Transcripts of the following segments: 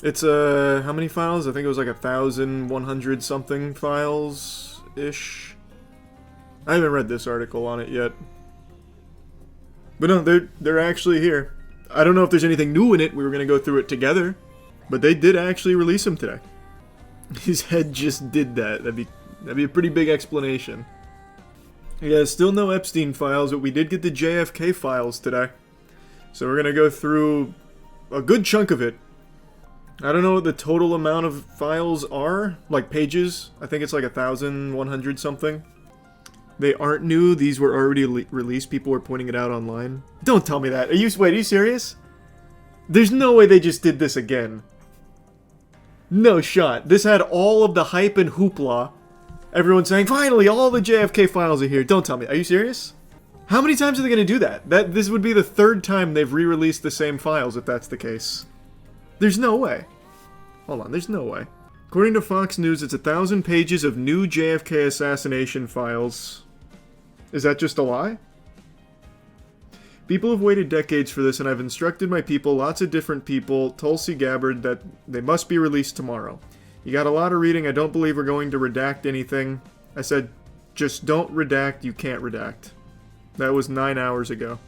It's, how many files? I think it was like 1,100 something files-ish. I haven't read this article on it yet. But no, they're actually here. I don't know if there's anything new in it. We were going to go through it together. But they did actually release them today. His head just did that. That'd be a pretty big explanation. Yeah, still no Epstein files, but we did get the JFK files today. So we're going to go through a good chunk of it. I don't know what the total amount of files are, like pages. I think it's like 1,100 something. They aren't new. These were already released. People were pointing it out online. Don't tell me that. Wait, are you serious? There's no way they just did this again. No shot. This had all of the hype and hoopla. Everyone saying, finally, all the JFK files are here. Don't tell me. Are you serious? How many times are they going to do that? This would be the third time they've re-released the same files if that's the case. There's no way. Hold on, there's no way. According to Fox News, it's 1,000 pages of new JFK assassination files. Is that just a lie? People have waited decades for this, and I've instructed my people, lots of different people, Tulsi Gabbard, that they must be released tomorrow. You got a lot of reading. I don't believe we're going to redact anything. I said, just don't redact. You can't redact. That was 9 hours ago.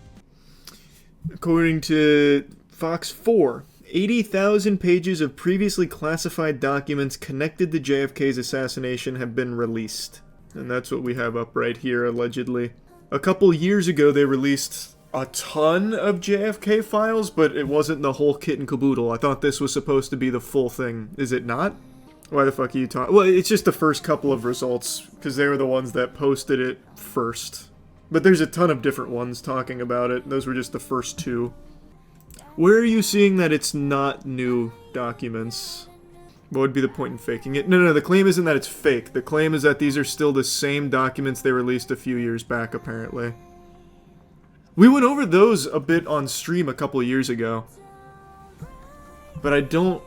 According to Fox 4, 80,000 pages of previously classified documents connected to JFK's assassination have been released. And that's what we have up right here, allegedly. A couple years ago, they released a ton of JFK files, but it wasn't the whole kit and caboodle. I thought this was supposed to be the full thing. Is it not? Why the fuck are you talking? Well, it's just the first couple of results, because they were the ones that posted it first. But there's a ton of different ones talking about it. Those were just the first two. Where are you seeing that it's not new documents? What would be the point in faking it? No, the claim isn't that it's fake. The claim is that these are still the same documents they released a few years back, apparently. We went over those a bit on stream a couple years ago. But I don't...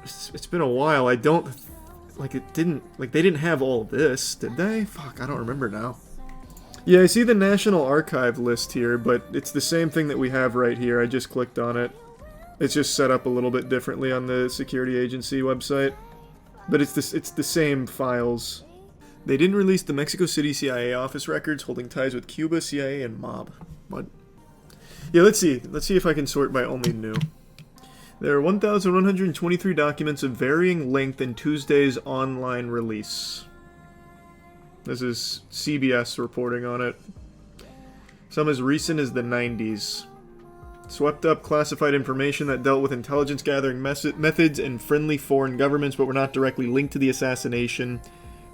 It's been a while. I don't... Like, it didn't... Like, they didn't have all this, did they? Fuck, I don't remember now. Yeah, I see the National Archive list here, but it's the same thing that we have right here. I just clicked on it. It's just set up a little bit differently on the security agency website. But it's the same files. They didn't release the Mexico City CIA office records holding ties with Cuba, CIA, and mob. What? Yeah, let's see. Let's see if I can sort by only new. There are 1,123 documents of varying length in Tuesday's online release. This is CBS reporting on it. Some as recent as the 90s. Swept up classified information that dealt with intelligence gathering methods and friendly foreign governments but were not directly linked to the assassination.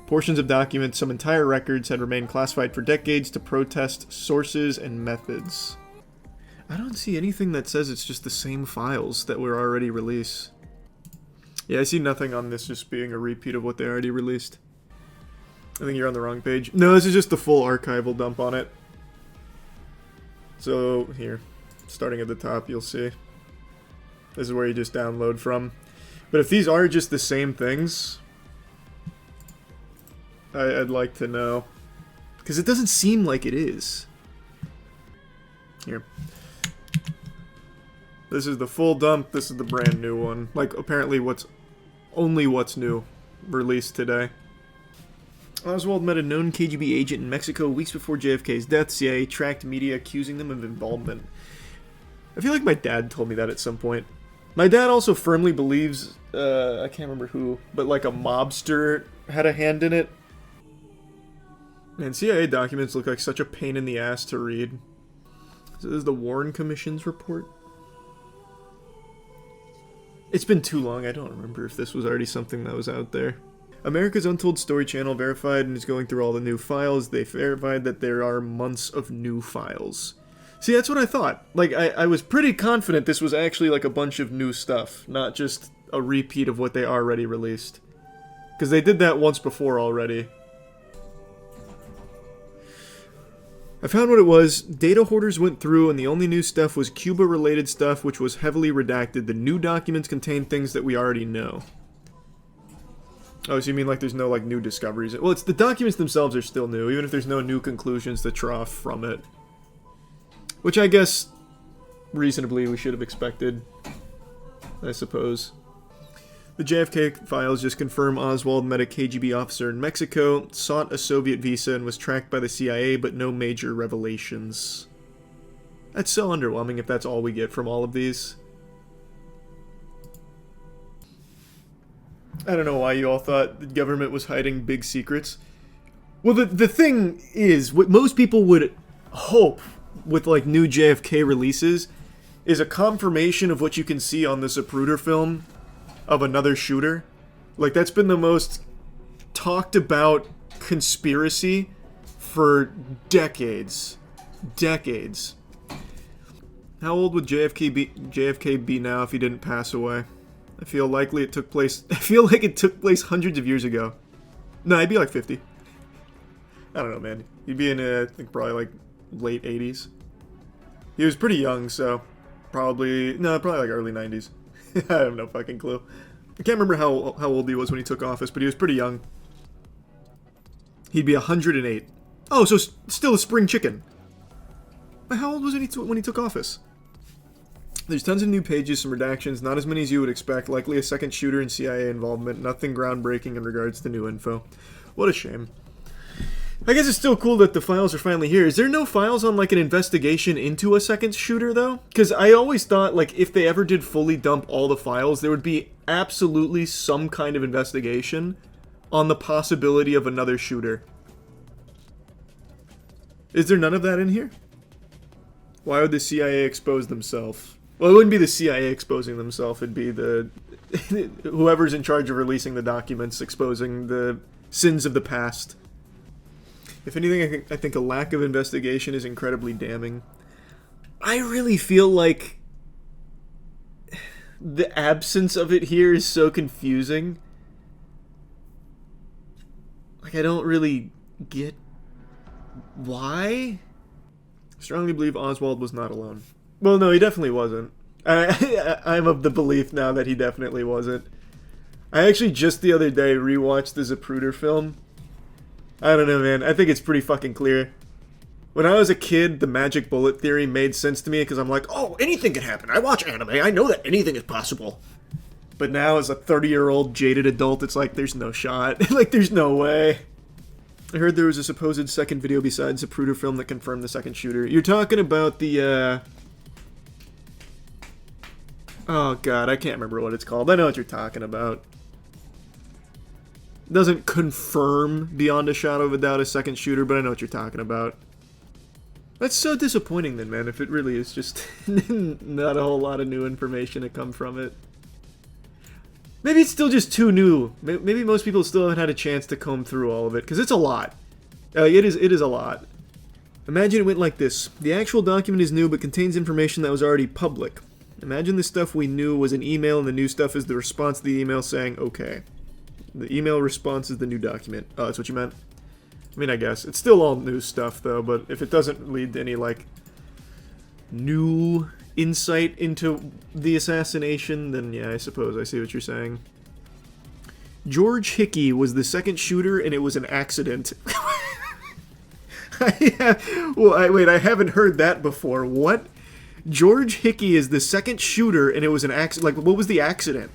Portions of documents, some entire records, had remained classified for decades to protest sources and methods. I don't see anything that says it's just the same files that were already released. Yeah, I see nothing on this just being a repeat of what they already released. I think you're on the wrong page. No, this is just the full archival dump on it. So, here. Starting at the top, you'll see. This is where you just download from. But if these are just the same things, I'd like to know. Because it doesn't seem like it is. Here. This is the full dump. This is the brand new one. Like, apparently what's new released today. Oswald met a known KGB agent in Mexico weeks before JFK's death. CIA tracked media accusing them of involvement. I feel like my dad told me that at some point. My dad also firmly believes, I can't remember who, but like a mobster had a hand in it. Man, CIA documents look like such a pain in the ass to read. So this is the Warren Commission's report. It's been too long, I don't remember if this was already something that was out there. America's Untold Story channel verified and is going through all the new files. They verified that there are months of new files. See, that's what I thought. Like, I was pretty confident this was actually like a bunch of new stuff, not just a repeat of what they already released. Because they did that once before already. I found what it was. Data hoarders went through and the only new stuff was Cuba-related stuff, which was heavily redacted. The new documents contain things that we already know. Oh, so you mean like there's no like new discoveries? Well, it's the documents themselves are still new, even if there's no new conclusions to draw from it. Which I guess, reasonably, we should have expected, I suppose. The JFK files just confirm Oswald met a KGB officer in Mexico, sought a Soviet visa, and was tracked by the CIA, but no major revelations. That's so underwhelming if that's all we get from all of these. I don't know why you all thought the government was hiding big secrets. Well, the thing is, what most people would hope with, like, new JFK releases is a confirmation of what you can see on the Zapruder film of another shooter. Like, that's been the most talked about conspiracy for decades. Decades. How old would JFK be now if he didn't pass away? I feel like it took place hundreds of years ago. No, he'd be like 50. I don't know, man. He'd be in, I think, probably like late 80s. He was pretty young, so probably like early 90s. I have no fucking clue. I can't remember how old he was when he took office, but he was pretty young. He'd be 108. Oh, so still a spring chicken. But how old was he when he took office? There's tons of new pages, some redactions, not as many as you would expect, likely a second shooter and CIA involvement, nothing groundbreaking in regards to new info. What a shame. I guess it's still cool that the files are finally here. Is there no files on, like, an investigation into a second shooter, though? Because I always thought, like, if they ever did fully dump all the files, there would be absolutely some kind of investigation on the possibility of another shooter. Is there none of that in here? Why would the CIA expose themselves? Well, it wouldn't be the CIA exposing themselves. It'd be the whoever's in charge of releasing the documents exposing the sins of the past. If anything, I think a lack of investigation is incredibly damning. I really feel like the absence of it here is so confusing. Like, I don't really get why. I strongly believe Oswald was not alone. Well, no, he definitely wasn't. I'm of the belief now that he definitely wasn't. I actually just the other day rewatched the Zapruder film. I don't know, man. I think it's pretty fucking clear. When I was a kid, the magic bullet theory made sense to me because I'm like, oh, anything can happen. I watch anime. I know that anything is possible. But now as a 30-year-old jaded adult, it's like, there's no shot. Like, there's no way. I heard there was a supposed second video besides the Zapruder film that confirmed the second shooter. You're talking about the, oh, God, I can't remember what it's called. I know what you're talking about. Doesn't confirm beyond a shadow of a doubt a second shooter, but I know what you're talking about. That's so disappointing then, man, if it really is just not a whole lot of new information to come from it. Maybe it's still just too new. Maybe most people still haven't had a chance to comb through all of it, because it's a lot. It is a lot. Imagine it went like this. The actual document is new, but contains information that was already public. Imagine the stuff we knew was an email, and the new stuff is the response to the email saying, okay. The email response is the new document. Oh, that's what you meant? I mean, I guess. It's still all new stuff, though, but if it doesn't lead to any, like, new insight into the assassination, then yeah, I suppose I see what you're saying. George Hickey was the second shooter, and it was an accident. Wait, I haven't heard that before. What? George Hickey is the second shooter, and it was an accident. Like, what was the accident?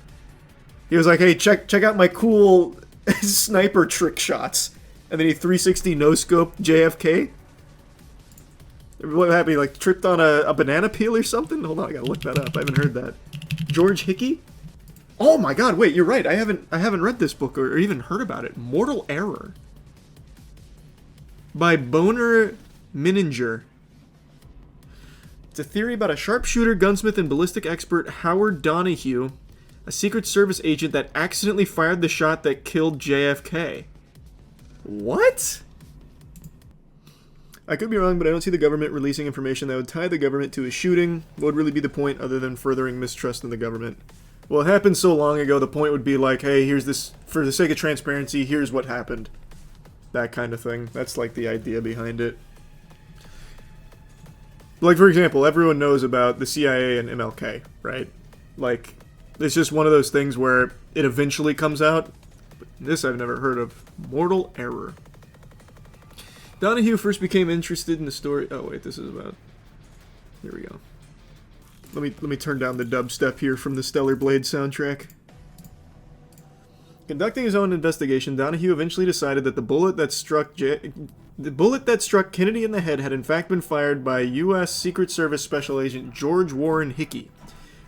He was like, hey, check out my cool sniper trick shots. And then he 360 no-scoped JFK? What happened? He, like, tripped on a banana peel or something? Hold on, I gotta look that up. I haven't heard that. George Hickey? Oh my god, wait, you're right. I haven't read this book or even heard about it. Mortal Error. By Boner Mininger. It's a theory about a sharpshooter, gunsmith, and ballistic expert Howard Donahue, a Secret Service agent that accidentally fired the shot that killed JFK. What? I could be wrong, but I don't see the government releasing information that would tie the government to a shooting. What would really be the point other than furthering mistrust in the government? Well, it happened so long ago, the point would be like, hey, here's this, for the sake of transparency, here's what happened. That kind of thing. That's like the idea behind it. Like, for example, everyone knows about the CIA and MLK, right? Like, it's just one of those things where it eventually comes out. But this I've never heard of. Mortal Error. Donahue first became interested in the story. Oh wait, this is about. Here we go. Let me turn down the dubstep here from the Stellar Blade soundtrack. Conducting his own investigation, Donahue eventually decided that the bullet that struck Kennedy in the head had in fact been fired by U.S. Secret Service Special Agent George Warren Hickey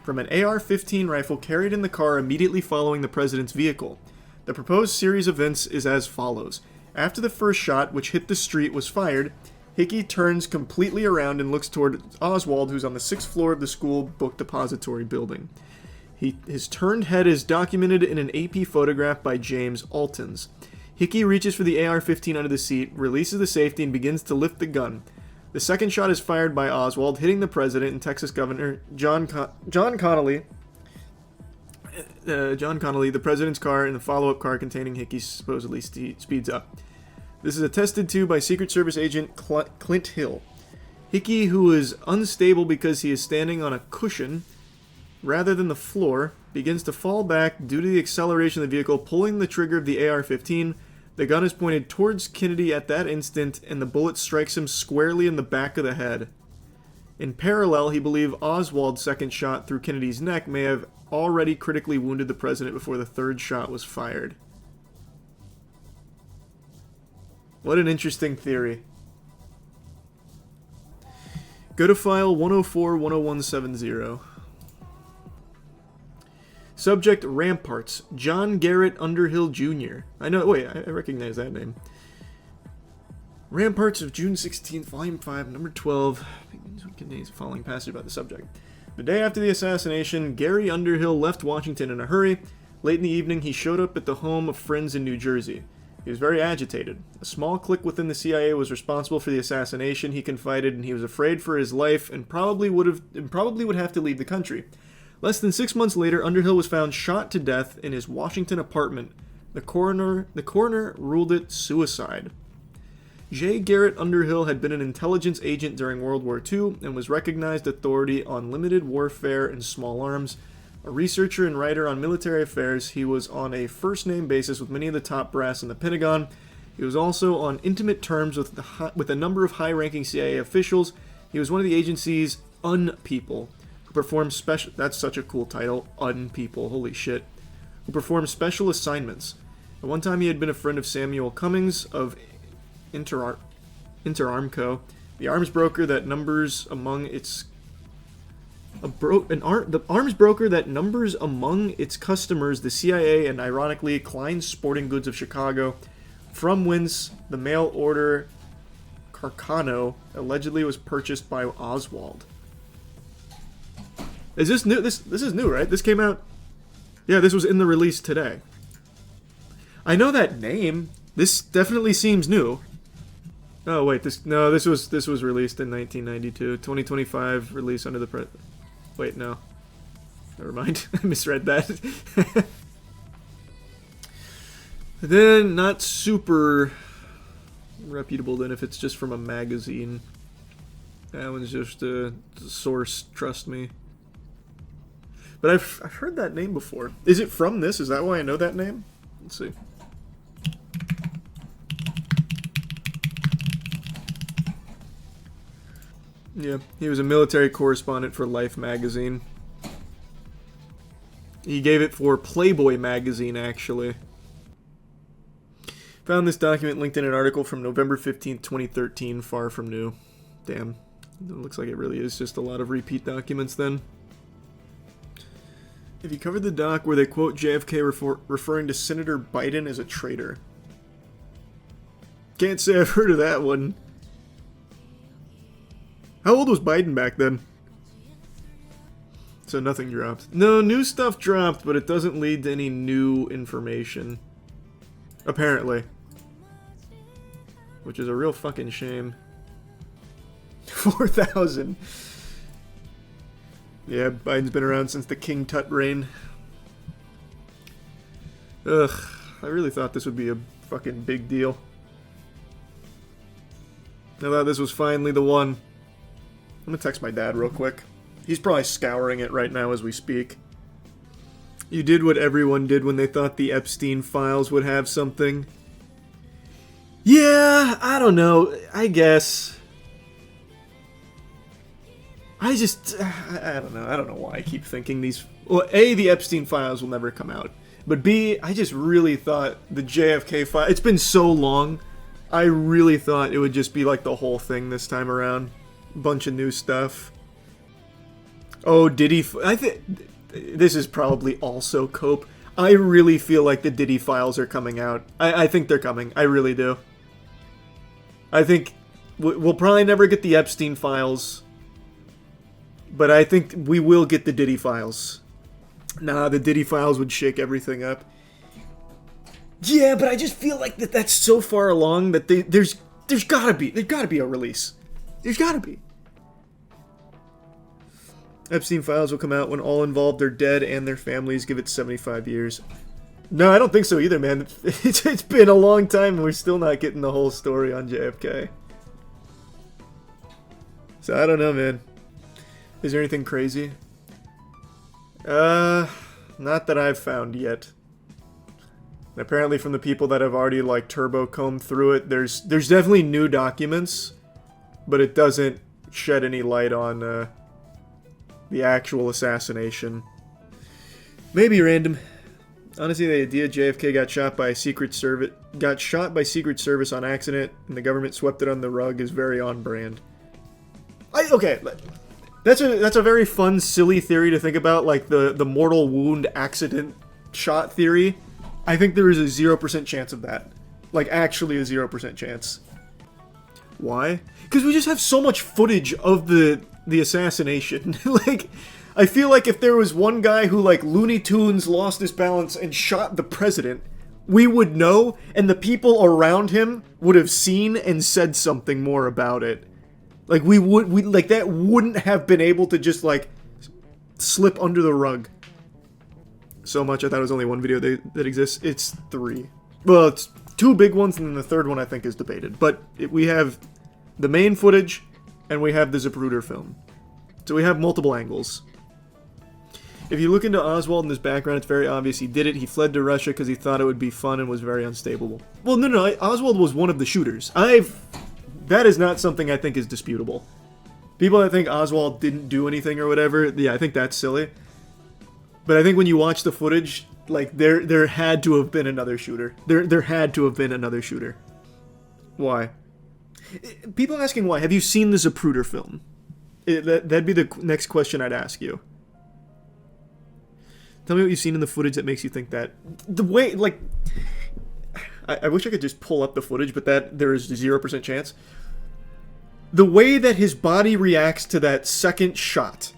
from an AR-15 rifle carried in the car immediately following the president's vehicle. The proposed series of events is as follows. After the first shot, which hit the street, was fired, Hickey turns completely around and looks toward Oswald, who's on the 6th floor of the school book depository building. His turned head is documented in an AP photograph by James Altons. Hickey reaches for the AR-15 under the seat, releases the safety, and begins to lift the gun. The second shot is fired by Oswald, hitting the president and Texas Governor John Connally, the president's car, and the follow-up car containing Hickey supposedly speeds up. This is attested to by Secret Service agent Clint Hill. Hickey, who is unstable because he is standing on a cushion rather than the floor, begins to fall back due to the acceleration of the vehicle, pulling the trigger of the AR-15. The gun is pointed towards Kennedy at that instant, and the bullet strikes him squarely in the back of the head. In parallel, he believes Oswald's second shot through Kennedy's neck may have already critically wounded the president before the third shot was fired. What an interesting theory. Go to file 104-10170. Subject Ramparts, John Garrett Underhill Jr. I recognize that name. Ramparts of June 16th, Volume 5, Number 12. Contains the following passage about the subject. The day after the assassination, Gary Underhill left Washington in a hurry. Late in the evening, he showed up at the home of friends in New Jersey. He was very agitated. A small clique within the CIA was responsible for the assassination, he confided, and he was afraid for his life and probably would have to leave the country. Less than 6 months later, Underhill was found shot to death in his Washington apartment. The coroner ruled it suicide. J. Garrett Underhill had been an intelligence agent during World War II and was recognized authority on limited warfare and small arms. A researcher and writer on military affairs, he was on a first-name basis with many of the top brass in the Pentagon. He was also on intimate terms with a number of high-ranking CIA officials. He was one of the agency's unpeople, who performed special... That's such a cool title, unpeople, holy shit. Who performed special assignments. At one time he had been a friend of Samuel Cummings of Interarmco, the arms broker that numbers among its customers the CIA and, ironically, Klein's Sporting Goods of Chicago, from whence the mail order Carcano allegedly was purchased by Oswald. Is this new? This is new, right? This came out... Yeah, this was in the release today. I know that name. This definitely seems new. Oh, wait, this was released in 1992. 2025 release under the Wait, no. Never mind. I misread that. Then, not super reputable then if it's just from a magazine. That one's just a source, trust me. But I've heard that name before. Is it from this? Is that why I know that name? Let's see. Yeah, he was a military correspondent for Life magazine. He gave it for Playboy magazine, actually. Found this document linked in an article from November 15th, 2013, far from new. Damn. It looks like it really is just a lot of repeat documents then. Have you covered the doc where they quote JFK referring to Senator Biden as a traitor? Can't say I've heard of that one. How old was Biden back then? So nothing dropped. No, new stuff dropped, but it doesn't lead to any new information. Apparently. Which is a real fucking shame. 4,000. Yeah, Biden's been around since the King Tut reign. Ugh, I really thought this would be a fucking big deal. I thought this was finally the one. I'm gonna text my dad real quick. He's probably scouring it right now as we speak. You did what everyone did when they thought the Epstein files would have something. Yeah, I don't know. I guess. I don't know. I don't know why I keep thinking these Well, A, the Epstein files will never come out. But B, I just really thought the JFK file... It's been so long. I really thought it would just be like the whole thing this time around. Bunch of new stuff. Oh, Diddy... I think... This is probably also Cope. I really feel like the Diddy files are coming out. I think they're coming. I really do. I think we'll probably never get the Epstein files. But I think we will get the Diddy files. Nah, the Diddy files would shake everything up. Yeah, but I just feel like that's so far along that there's gotta be a release. There's gotta be. Epstein files will come out when all involved are dead and their families. Give it 75 years. No, I don't think so either, man. It's been a long time and we're still not getting the whole story on JFK. So I don't know, man. Is there anything crazy? Not that I've found yet. And apparently from the people that have already, like, turbo-combed through it, there's definitely new documents, but it doesn't shed any light on, the actual assassination. Maybe random. Honestly, the idea JFK got shot by Secret Service on accident, and the government swept it on the rug is very on brand. Okay, that's a very fun, silly theory to think about, like the mortal wound accident shot theory. I think there is a 0% chance of that. Like, actually a 0% chance. Why? Because we just have so much footage of the assassination. Like, I feel like if there was one guy who, like, Looney Tunes lost his balance and shot the president, we would know, and the people around him would have seen and said something more about it. Like, like, that wouldn't have been able to just, like, slip under the rug. So much, I thought it was only one video that exists. It's 3. Well, it's 2 big ones, and then the third one I think is debated. But we have the main footage, and we have the Zapruder film. So we have multiple angles. If you look into Oswald and his background, it's very obvious he did it. He fled to Russia because he thought it would be fun and was very unstable. Well, no, Oswald was one of the shooters. That is not something I think is disputable. People that think Oswald didn't do anything or whatever, yeah, I think that's silly. But I think when you watch the footage, like, there had to have been another shooter. There had to have been another shooter. Why? People asking why. Have you seen the Zapruder film? That'd be the next question I'd ask you. Tell me what you've seen in the footage that makes you think that. The way, like... I wish I could just pull up the footage, but there is 0% chance. The way that his body reacts to that second shot.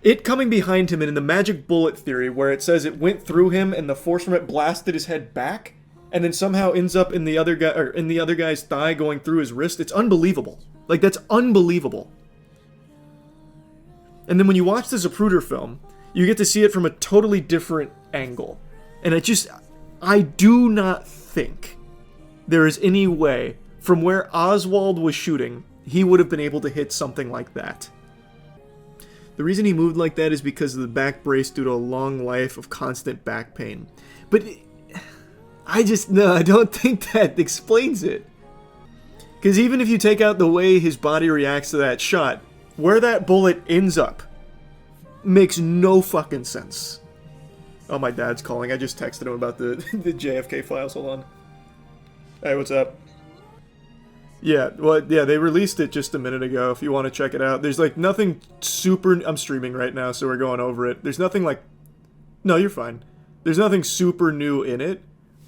It coming behind him, and in the magic bullet theory, where it says it went through him and the force from it blasted his head back, and then somehow ends up in the other guy, or in the other guy's thigh going through his wrist. It's unbelievable. Like, that's unbelievable. And then when you watch the Zapruder film, you get to see it from a totally different angle. And I do not think there is any way from where Oswald was shooting, he would have been able to hit something like that. The reason he moved like that is because of the back brace due to a long life of constant back pain. But I don't think that explains it. Because even if you take out the way his body reacts to that shot, where that bullet ends up makes no fucking sense. Oh, my dad's calling. I just texted him about the JFK files. Hold on. Hey, what's up? Yeah, well, yeah, they released it just a minute ago, if you want to check it out. There's, like, nothing super... I'm streaming right now, so we're going over it. There's nothing, like... No, you're fine. There's nothing super new in it,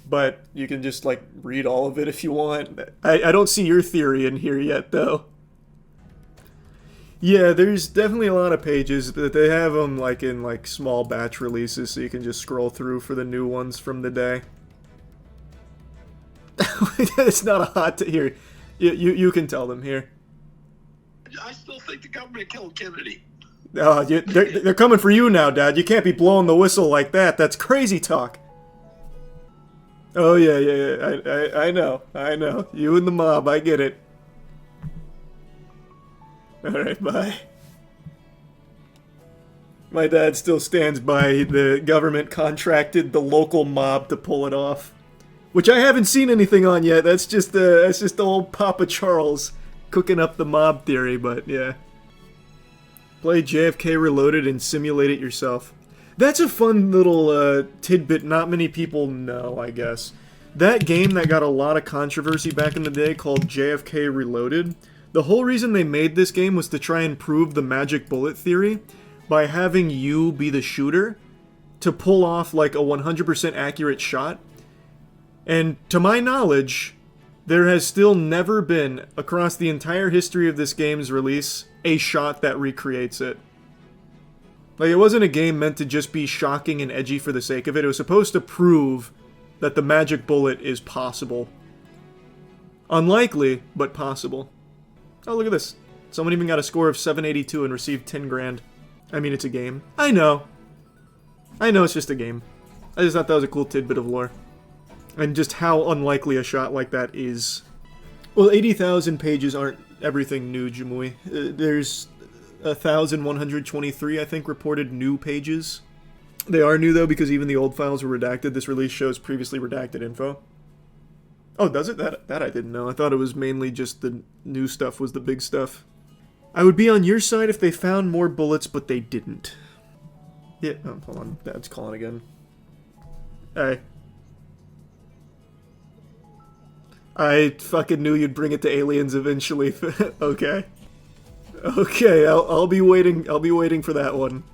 but you can just, like, read all of it if you want. I don't see your theory in here yet, though. Yeah, there's definitely a lot of pages, but they have them, like, in, like, small batch releases, so you can just scroll through for the new ones from the day. It's not a hot... Here, you can tell them here. I still think the government killed Kennedy. They're coming for you now, Dad. You can't be blowing the whistle like that. That's crazy talk. Oh, yeah. I know. You and the mob, I get it. Alright, bye. My dad still stands by the government contracted the local mob to pull it off. Which I haven't seen anything on yet. That's just old Papa Charles cooking up the mob theory, but yeah. Play JFK Reloaded and simulate it yourself. That's a fun little tidbit not many people know, I guess. That game that got a lot of controversy back in the day called JFK Reloaded, the whole reason they made this game was to try and prove the magic bullet theory by having you be the shooter to pull off like a 100% accurate shot. And to my knowledge, there has still never been, across the entire history of this game's release, a shot that recreates it. Like, it wasn't a game meant to just be shocking and edgy for the sake of it. It was supposed to prove that the magic bullet is possible. Unlikely, but possible. Oh, look at this. Someone even got a score of 782 and received 10 grand. I mean, it's a game. I know it's just a game. I just thought that was a cool tidbit of lore. And just how unlikely a shot like that is. Well, 80,000 pages aren't everything new, Jamui. There's 1,123, I think, reported new pages. They are new, though, because even the old files were redacted. This release shows previously redacted info. Oh, does it? That I didn't know. I thought it was mainly just the new stuff was the big stuff. I would be on your side if they found more bullets, but they didn't. Yeah, oh, hold on. Dad's calling again. Hey. I fucking knew you'd bring it to aliens eventually. Okay. Okay, I'll be waiting. I'll be waiting for that one.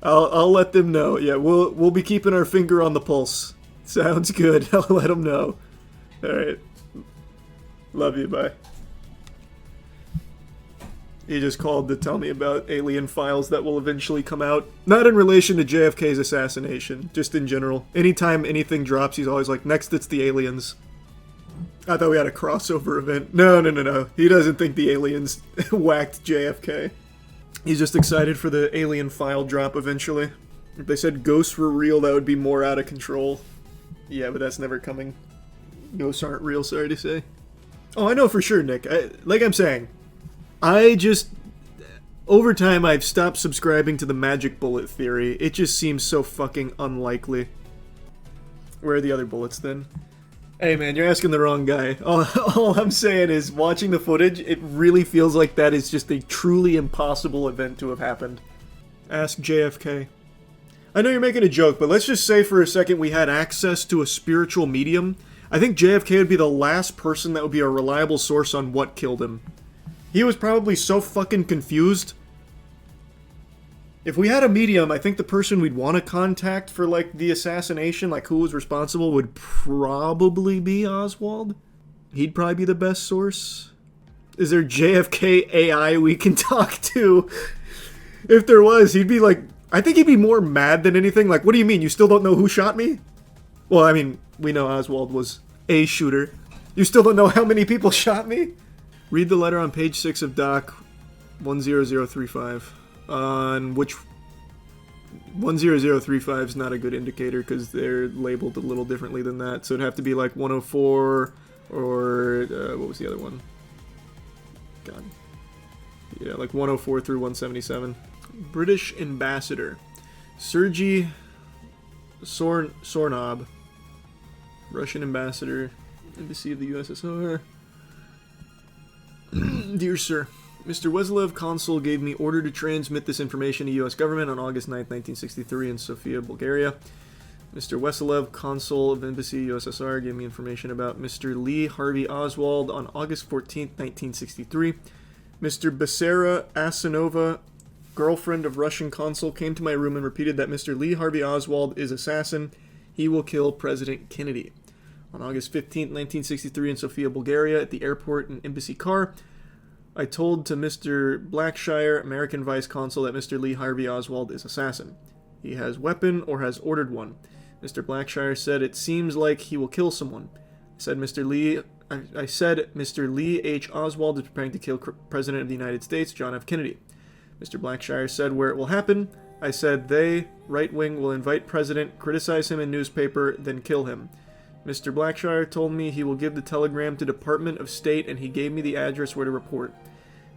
I'll let them know. Yeah, we'll be keeping our finger on the pulse. Sounds good. I'll let them know. All right. Love you. Bye. He just called to tell me about alien files that will eventually come out. Not in relation to JFK's assassination, just in general. Anytime anything drops, he's always like, next it's the aliens. I thought we had a crossover event. No. He doesn't think the aliens whacked JFK. He's just excited for the alien file drop eventually. If they said ghosts were real, that would be more out of control. Yeah, but that's never coming. Ghosts aren't real, sorry to say. Oh, I know for sure, Nick. Like I'm saying, over time, I've stopped subscribing to the magic bullet theory. It just seems so fucking unlikely. Where are the other bullets, then? Hey, man, you're asking the wrong guy. All I'm saying is, watching the footage, it really feels like that is just a truly impossible event to have happened. Ask JFK. I know you're making a joke, but let's just say for a second we had access to a spiritual medium. I think JFK would be the last person that would be a reliable source on what killed him. He was probably so fucking confused. If we had a medium, I think the person we'd want to contact for, like, the assassination, like, who was responsible, would probably be Oswald. He'd probably be the best source. Is there JFK AI we can talk to? If there was, he'd be like, I think he'd be more mad than anything. Like, what do you mean? You still don't know who shot me? Well, I mean, we know Oswald was a shooter. You still don't know how many people shot me? Read the letter on page 6 of Doc 10035. On which 10035 is not a good indicator because they're labeled a little differently than that. So it'd have to be like 104 or what was the other one? God. Yeah, like 104 through 177. British ambassador Sergei Sornob, Russian ambassador, embassy of the USSR. Dear sir, Mr. Weslev, consul, gave me order to transmit this information to U.S. government on August 9, 1963 in Sofia, Bulgaria. Mr. Weslev, consul of embassy USSR, gave me information about Mr. Lee Harvey Oswald on August 14, 1963. Mr. Becerra Asanova, girlfriend of Russian consul, came to my room and repeated that Mr. Lee Harvey Oswald is assassin. He will kill President Kennedy. On August 15, 1963 in Sofia, Bulgaria, at the airport in embassy car, I told to Mr. Blackshire, American Vice Consul, that Mr. Lee Harvey Oswald is assassin. He has weapon or has ordered one. Mr. Blackshire said it seems like he will kill someone. I said Mr. Lee H. Oswald is preparing to kill President of the United States, John F. Kennedy. Mr. Blackshire said where it will happen. I said they, right wing, will invite President, criticize him in newspaper, then kill him. Mr. Blackshire told me he will give the telegram to Department of State, and he gave me the address where to report.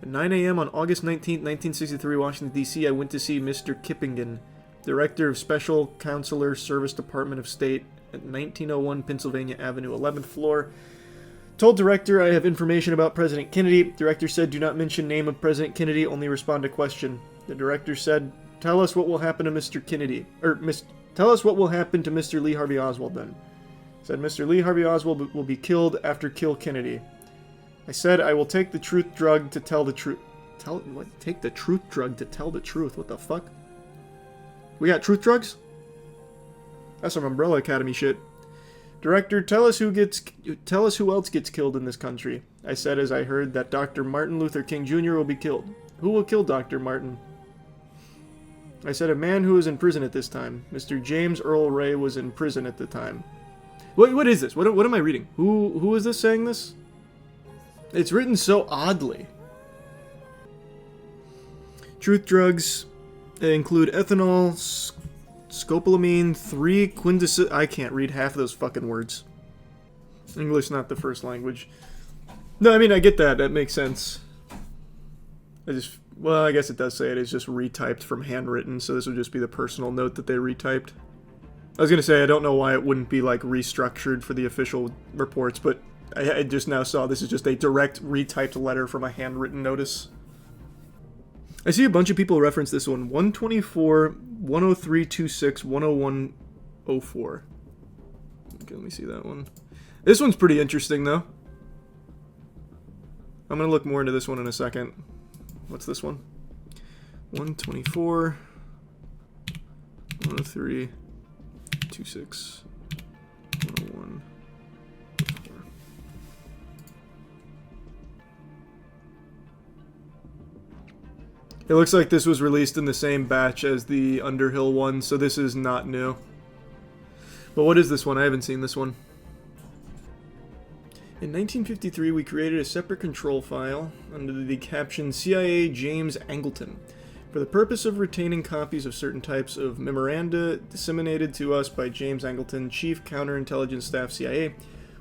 At 9 a.m. on August 19, 1963, Washington, D.C., I went to see Mr. Kippingen, Director of Special Counselor Service Department of State at 1901 Pennsylvania Avenue, 11th floor. Told Director I have information about President Kennedy. Director said do not mention name of President Kennedy, only respond to question. The Director said tell us what will happen to Mr. Kennedy. Tell us what will happen to Mr. Lee Harvey Oswald then. Said Mr. Lee Harvey Oswald will be killed after kill Kennedy. I said I will take the truth drug to tell the truth. Take the truth drug to tell the truth. What the fuck? We got truth drugs? That's some Umbrella Academy shit. Director, tell us who else gets killed in this country. I said as I heard that Dr. Martin Luther King Jr. will be killed. Who will kill Dr. Martin? I said a man who was in prison at this time. Mr. James Earl Ray was in prison at the time. What is this? What am I reading? Who is this saying this? It's written so oddly. Truth drugs include ethanol, scopolamine, 3-quintus... I can't read half of those fucking words. English not the first language. No, I mean, I get that. That makes sense. Well, I guess it does say it is just retyped from handwritten, so this would just be the personal note that they retyped. I was gonna say, I don't know why it wouldn't be, like, restructured for the official reports, but I just now saw this is just a direct retyped letter from a handwritten notice. I see a bunch of people reference this one. 124, 10326, 10104. Okay, let me see that one. This one's pretty interesting, though. I'm gonna look more into this one in a second. What's this one? 124, 103, 26, 101. It looks like this was released in the same batch as the Underhill one, so this is not new. But what is this one? I haven't seen this one. In 1953, we created a separate control file under the caption CIA James Angleton for the purpose of retaining copies of certain types of memoranda disseminated to us by James Angleton, Chief Counterintelligence Staff CIA.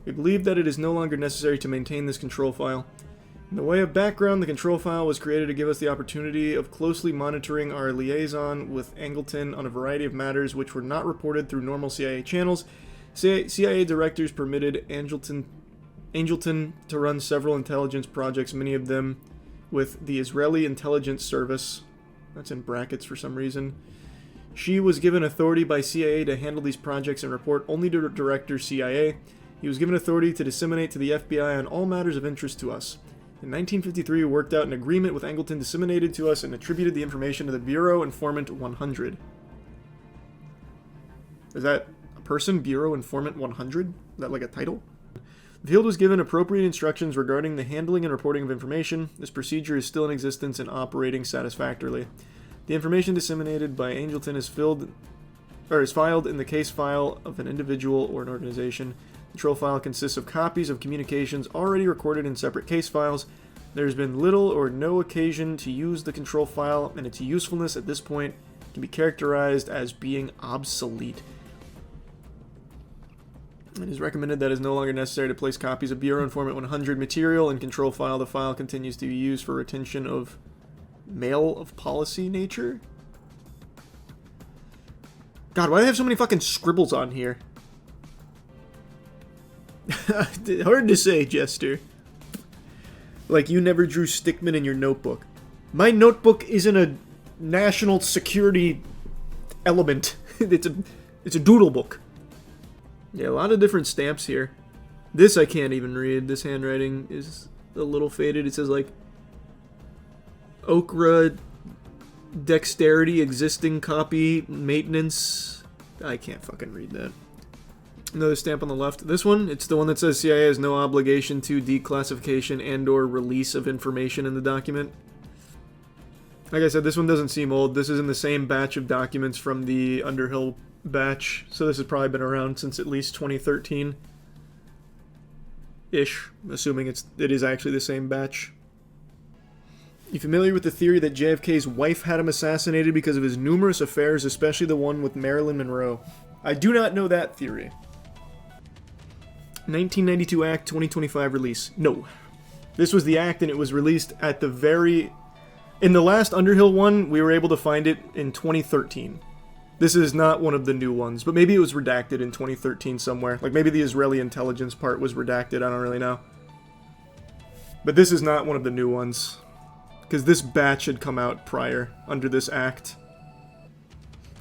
We believe that it is no longer necessary to maintain this control file. In the way of background, the control file was created to give us the opportunity of closely monitoring our liaison with Angleton on a variety of matters which were not reported through normal CIA channels. CIA directors permitted Angleton to run several intelligence projects, many of them with the Israeli Intelligence Service. That's in brackets for some reason. She was given authority by CIA to handle these projects and report only to Director CIA. He was given authority to disseminate to the FBI on all matters of interest to us. In 1953, we worked out an agreement with Angleton, disseminated to us, and attributed the information to the Bureau Informant 100. Is that a person? Bureau Informant 100? Is that like a title? The field was given appropriate instructions regarding the handling and reporting of information. This procedure is still in existence and operating satisfactorily. The information disseminated by Angleton is filed in the case file of an individual or an organization. The control file consists of copies of communications already recorded in separate case files. There has been little or no occasion to use the control file, and its usefulness at this point can be characterized as being obsolete. It is recommended that it is no longer necessary to place copies of Bureau Informant 100 material in control file. The file continues to be used for retention of mail of policy nature. God, why do they have so many fucking scribbles on here? Hard to say, Jester. Like you never drew stickmen in your notebook. My notebook isn't a national security element. It's a doodle book. Yeah, a lot of different stamps here. This I can't even read. This handwriting is a little faded. It says like Okra dexterity, existing copy, maintenance. I can't fucking read that. Another stamp on the left. This one, it's the one that says CIA has no obligation to declassification and or release of information in the document. Like I said, this one doesn't seem old. This is in the same batch of documents from the Underhill batch, so this has probably been around since at least 2013-ish, assuming it is actually the same batch. You familiar with the theory that JFK's wife had him assassinated because of his numerous affairs, especially the one with Marilyn Monroe? I do not know that theory. 1992 Act, 2025 release. No. This was the Act, and it was released at the very... In the last Underhill one, we were able to find it in 2013. This is not one of the new ones, but maybe it was redacted in 2013 somewhere. Like, maybe the Israeli intelligence part was redacted, I don't really know. But this is not one of the new ones. Because this batch had come out prior, under this Act.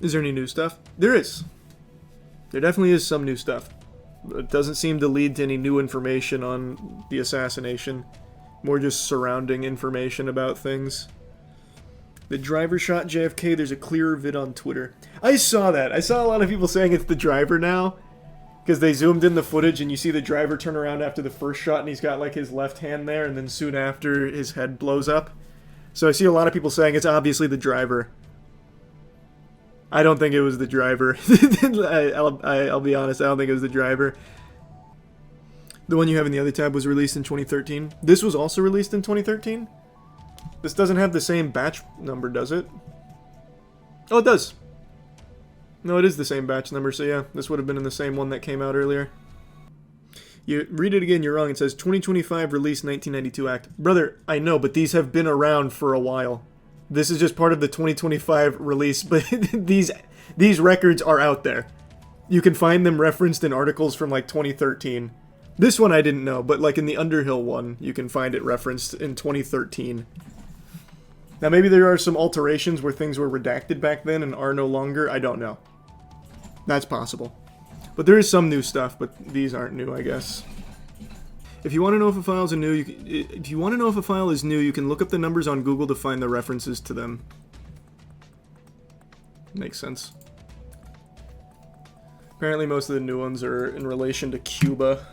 Is there any new stuff? There is. There definitely is some new stuff. It doesn't seem to lead to any new information on the assassination. More just surrounding information about things. The driver shot JFK, there's a clearer vid on Twitter. I saw that. I saw a lot of people saying it's the driver now. Because they zoomed in the footage and you see the driver turn around after the first shot and he's got like his left hand there and then soon after his head blows up. So I see a lot of people saying it's obviously the driver. I don't think it was the driver. I'll be honest, I don't think it was the driver. The one you have in the other tab was released in 2013. This was also released in 2013? This doesn't have the same batch number, does it? Oh, it does. No, it is the same batch number, so yeah, this would have been in the same one that came out earlier. You read it again, you're wrong. It says 2025 release 1992 act. Brother, I know, but these have been around for a while. This is just part of the 2025 release, but these records are out there. You can find them referenced in articles from like 2013. This one I didn't know, but like in the Underhill one, you can find it referenced in 2013. Now maybe there are some alterations where things were redacted back then and are no longer. I don't know. That's possible. But there is some new stuff, but these aren't new, I guess. If you want to know if a file is new, you can look up the numbers on Google to find the references to them. Makes sense. Apparently most of the new ones are in relation to Cuba.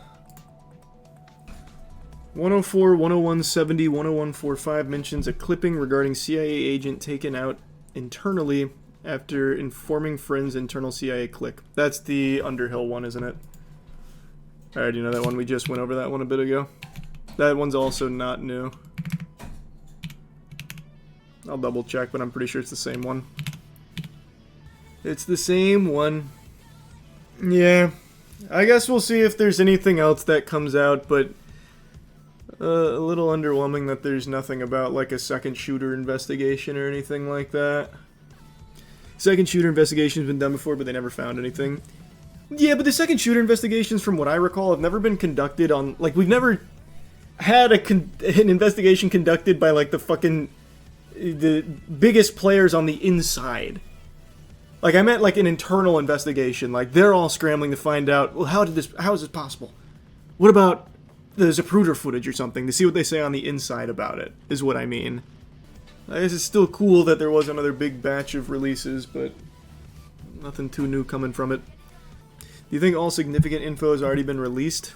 104, 101, 70, 10145 mentions a clipping regarding CIA agent taken out internally after informing friends' internal CIA clique. That's the Underhill one, isn't it? I already know that one. We just went over that one a bit ago. That one's also not new. I'll double check, but I'm pretty sure it's the same one. It's the same one. Yeah. I guess we'll see if there's anything else that comes out, but a little underwhelming that there's nothing about like a second shooter investigation or anything like that. Second shooter investigation's been done before, but they never found anything. Yeah, but the second shooter investigations, from what I recall, have never been conducted on... Like, we've never had an investigation conducted by, like, the biggest players on the inside. Like, I meant, like, an internal investigation. Like, they're all scrambling to find out, well, how is this possible? What about the Zapruder footage or something? To see what they say on the inside about it, is what I mean. I guess it's still cool that there was another big batch of releases, but nothing too new coming from it. Do you think all significant info has already been released?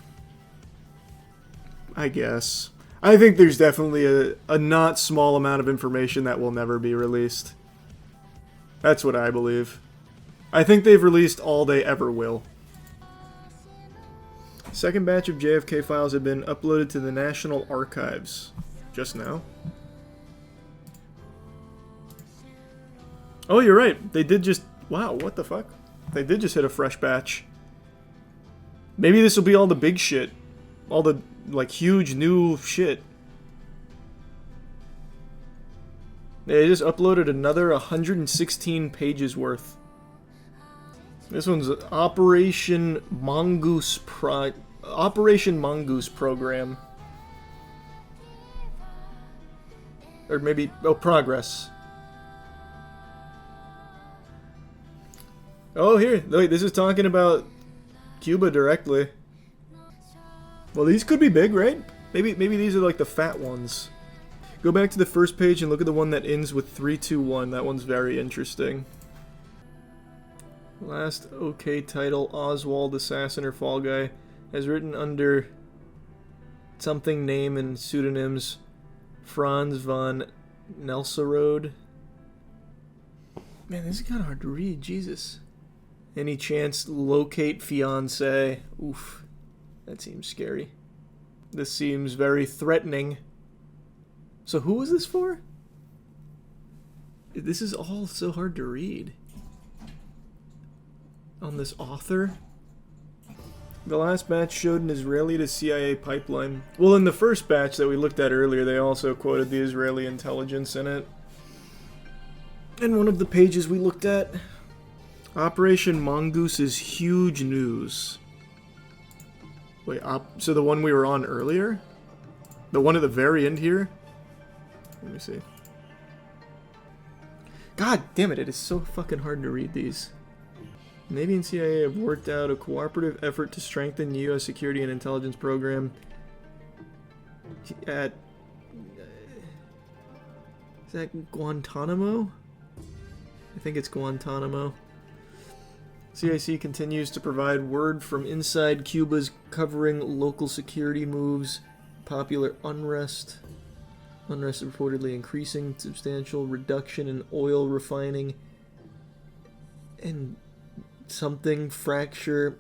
I guess. I think there's definitely a not small amount of information that will never be released. That's what I believe. I think they've released all they ever will. Second batch of JFK files have been uploaded to the National Archives. Just now? Oh, you're right. They did just... Wow, what the fuck? They did just hit a fresh batch. Maybe this will be all the big shit. All the, like, huge new shit. They just uploaded another 116 pages worth. This one's Operation Mongoose Program. Or maybe... Oh, Progress. Oh, here. Wait, this is talking about Cuba directly. Well, these could be big, right? Maybe these are like the fat ones. Go back to the first page and look at the one that ends with 321. That one's very interesting. Last OK title, Oswald Assassin or Fall Guy, has written under something name and pseudonyms Franz von Nelsarode. Man, this is kind of hard to read, Jesus. Any chance locate fiancé? Oof. That seems scary. This seems very threatening. So who was this for? This is all so hard to read. On this author? The last batch showed an Israeli to CIA pipeline. Well, in the first batch that we looked at earlier, they also quoted the Israeli intelligence in it. And one of the pages we looked at, Operation Mongoose is huge news. Wait, so the one we were on earlier? The one at the very end here? Let me see. God damn it, it is so fucking hard to read these. Navy and CIA have worked out a cooperative effort to strengthen the U.S. security and intelligence program at... is that Guantanamo? I think it's Guantanamo. CIC continues to provide word from inside Cuba's covering local security moves, popular unrest. Unrest is reportedly increasing, substantial reduction in oil refining, and something fracture.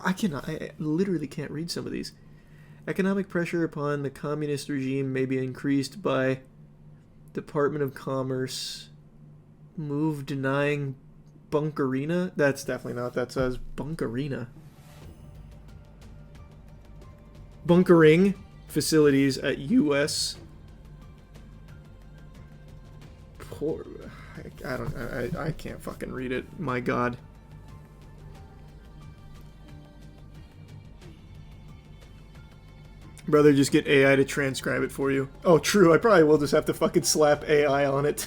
I literally can't read some of these. Economic pressure upon the communist regime may be increased by Department of Commerce move denying Bunkerina? That's definitely not. That says Bunkerina. Bunkering facilities at U.S. Poor. I can't fucking read it. My God. Brother, just get AI to transcribe it for you. Oh, true. I probably will just have to fucking slap AI on it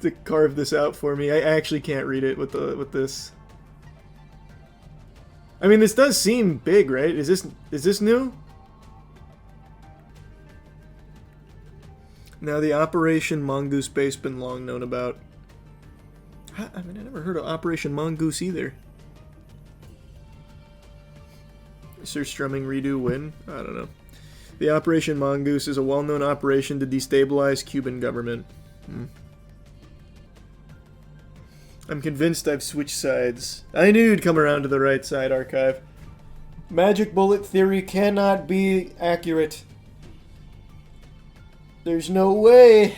to carve this out for me. I actually can't read it with this. I mean, this does seem big, right? Is this new? Now, the Operation Mongoose base been long known about. I mean, I never heard of Operation Mongoose either. Sir Strumming redo win? I don't know. The Operation Mongoose is a well-known operation to destabilize Cuban government. I'm convinced I've switched sides. I knew you'd come around to the right side, Archive. Magic bullet theory cannot be accurate. There's no way.